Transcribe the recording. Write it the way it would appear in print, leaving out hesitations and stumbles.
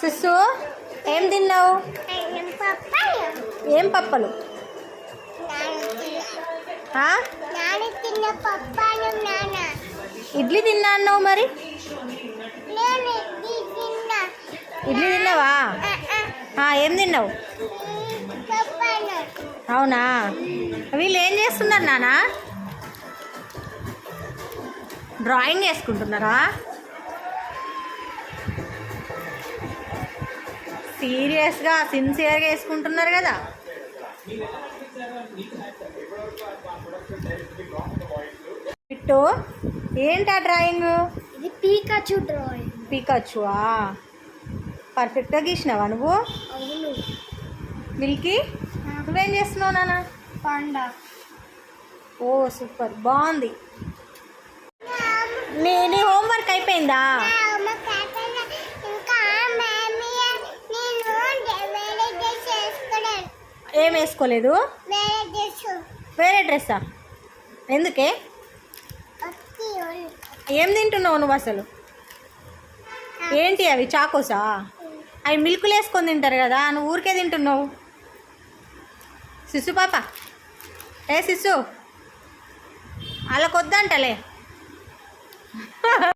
Sis ఏం తిన్నావు? ఏం పప్పలు? ఇడ్లీ తిన్నా అన్నావు మరి. ఇడ్లీ తిన్నావా? ఏం తిన్నావు? అవునా? వీళ్ళు ఏం చేస్తున్నారు నాన్న? డ్రాయింగ్ వేసుకుంటున్నారా? సీరియస్గా సిన్సియర్గా వేసుకుంటున్నారు కదా. ఇట్టు ఏంటా డ్రాయింగ్? ఇది పీకాచు డ్రాయింగ్. పీకాచువా? పర్ఫెక్ట్గా గీసినావా నువ్వు? అవును. మిల్కీ నువ్వేం చేస్తున్నావు నాన్న? పాండా. ఓ సూపర్, బాగుంది. నీ హోంవర్క్ అయిపోయిందా? ఏం వేసుకోలేదు? వేరే డ్రెస్సా? ఎందుకే? ఏం తింటున్నావు నువ్వు అసలు? ఏంటి అవి? చాకోసా? అవి మిల్క్లు వేసుకొని తింటారు కదా, నువ్వు ఊరికే తింటున్నావు. సిస్సు పాప, ఏ సిస్సు అలా కొద్దంటలే.